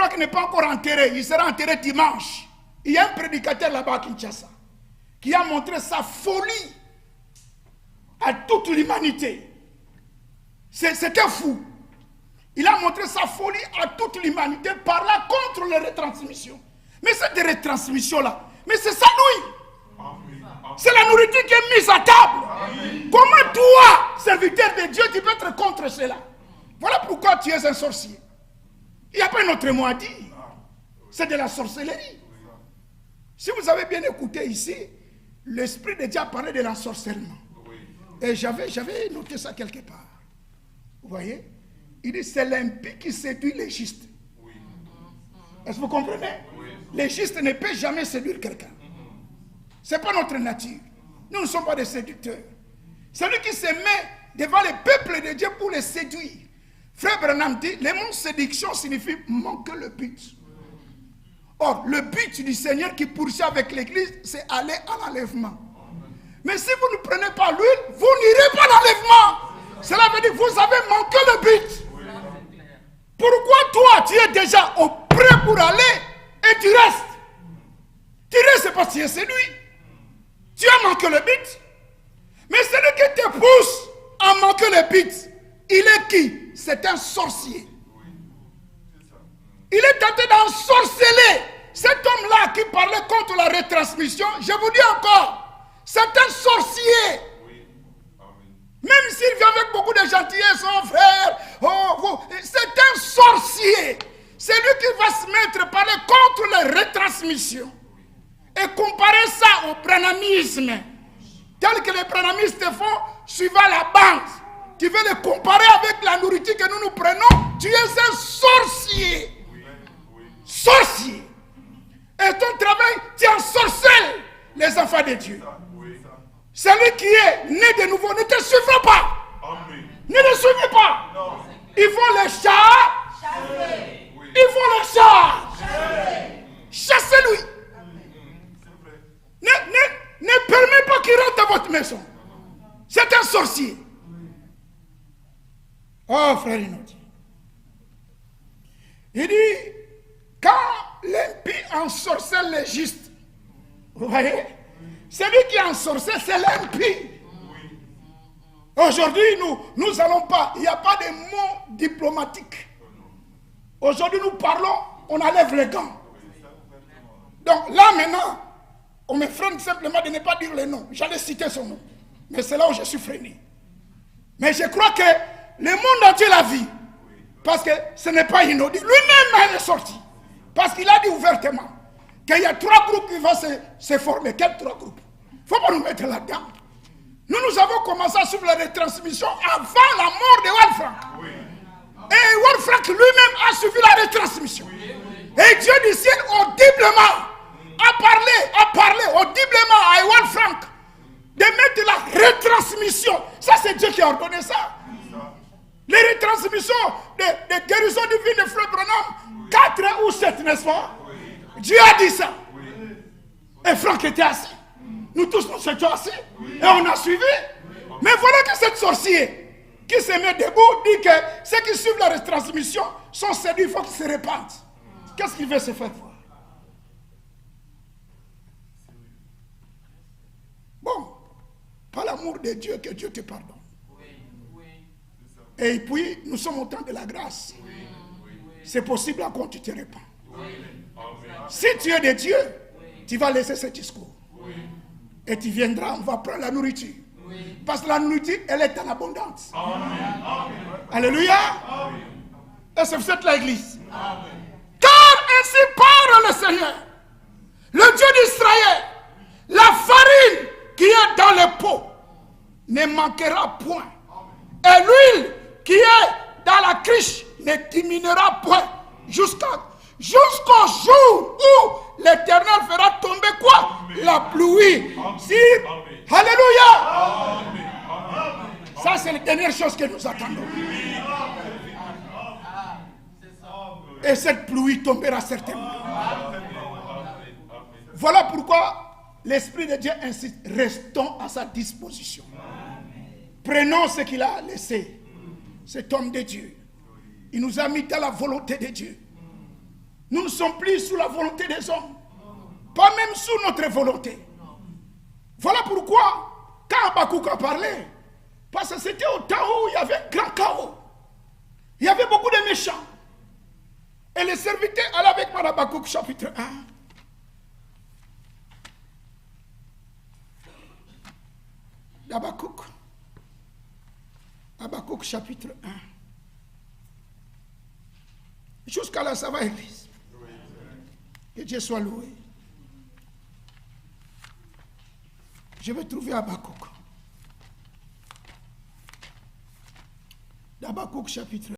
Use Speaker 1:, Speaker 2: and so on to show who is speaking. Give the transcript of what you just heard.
Speaker 1: Franck n'est pas encore enterré. Il sera enterré dimanche. Il y a un prédicateur là-bas à Kinshasa qui a montré sa folie à toute l'humanité. C'était fou. Il a montré sa folie à toute l'humanité par là contre les retransmissions. Mais cette retransmission-là, mais c'est ça lui. C'est la nourriture qui est mise à table. Amen. Comment toi, serviteur de Dieu, tu peux être contre cela? Voilà pourquoi tu es un sorcier. Il n'y a pas un autre mot à dire. C'est de la sorcellerie. Si vous avez bien écouté ici, l'Esprit de Dieu a parlé de l'ensorcellement. Et j'avais noté ça quelque part. Vous voyez? Il dit c'est l'impie qui séduit les justes. Est-ce que vous comprenez? Les justes ne peuvent jamais séduire quelqu'un. Ce n'est pas notre nature. Nous ne sommes pas des séducteurs. Celui qui se met devant le peuple de Dieu pour les séduire. Frère Branham dit, le mot séduction signifie manquer le but. Or, le but du Seigneur qui poursuit avec l'église, c'est aller à l'enlèvement. Mais si vous ne prenez pas l'huile, vous n'irez pas à l'enlèvement. Cela veut dire que vous avez manqué le but. Pourquoi toi, tu es déjà au prêt pour aller et tu restes? Tu restes parce que tu es séduit. Tu as manqué le but. Mais celui qui te pousse à manquer le but, il est qui? C'est un sorcier. Il est tenté d'ensorceler cet homme-là qui parlait contre la retransmission. Je vous dis encore, c'est un sorcier. Même s'il vient avec beaucoup de gentillesse, son frère, c'est un sorcier. C'est lui qui va se mettre à parler contre la retransmission. Et comparer ça au branhamisme, tel que les branhamistes font, suivant la bande. Tu veux le comparer avec la nourriture que nous prenons, tu es un sorcier. Sorcier. Et ton travail, tu ensorcelles les enfants de Dieu. Celui qui est né de nouveau ne te suivra pas. Ne le suivez pas. Il faut le chasser. Il faut le chasser. Chassez-lui. Ne permets pas qu'il rentre dans votre maison. C'est un sorcier. Oh, frère Inoti. Il dit, quand l'impie ensorcelle les justes, vous voyez, celui qui ensorcelle, c'est l'impie. Aujourd'hui, nous n'allons pas, il n'y a pas de mots diplomatiques. Aujourd'hui, nous parlons, on enlève les gants. Donc là, maintenant, on me freine simplement de ne pas dire le nom. J'allais citer son nom. Mais c'est là où je suis freiné. Mais je crois que le monde entier l'a vu. Parce que ce n'est pas inaudible. Lui-même est sorti. Parce qu'il a dit ouvertement qu'il y a 3 groupes qui vont se former. Quels 3 groupes? Il ne faut pas nous mettre là-dedans. Nous avons commencé à suivre la retransmission avant la mort de Wal Frank. Et Wal Frank lui-même a suivi la retransmission. Et Dieu du ciel audiblement a parlé audiblement à Wal Frank de mettre la retransmission. Ça, c'est Dieu qui a ordonné ça. Les retransmissions de guérison divine de Frère Branham, 4 ou 7, n'est-ce pas? Dieu a dit ça. Et Franck était assis. Nous tous, nous étions assis. Et on a suivi. Mais voilà que cette sorcière qui se met debout dit que ceux qui suivent la retransmission sont séduits, il faut qu'ils se répandent. Qu'est-ce qu'il veut se faire voir? Bon, par l'amour de Dieu, que Dieu te pardonne. Et puis, nous sommes au temps de la grâce. C'est possible encore tu te répands. Si tu es de Dieu, tu vas laisser ce discours. Et tu viendras, on va prendre la nourriture. Parce que la nourriture, elle est en abondance. Alléluia. Et c'est cette l'église. Car ainsi parle le Seigneur, le Dieu d'Israël, la farine qui est dans le pot ne manquera point. Et l'huile qui est dans la cruche ne diminuera point jusqu'au jour où l'Éternel fera tomber quoi? La pluie. Si... Alléluia. Ça, c'est la dernière chose que nous attendons. Et cette pluie tombera certainement. Voilà pourquoi l'Esprit de Dieu insiste. Restons à sa disposition. Prenons ce qu'il a laissé. Cet homme de Dieu. Il nous a mis dans la volonté de Dieu. Nous ne sommes plus sous la volonté des hommes. Pas même sous notre volonté. Voilà pourquoi, quand Habakkuk a parlé, parce que c'était au temps où il y avait un grand chaos. Il y avait beaucoup de méchants. Et les serviteurs allaient avec moi Habakkuk chapitre 1. Habakkuk chapitre 1. Jusqu'à là, ça va, Église. Que Dieu soit loué. Je vais trouver Habakkuk. Habakkuk chapitre 1.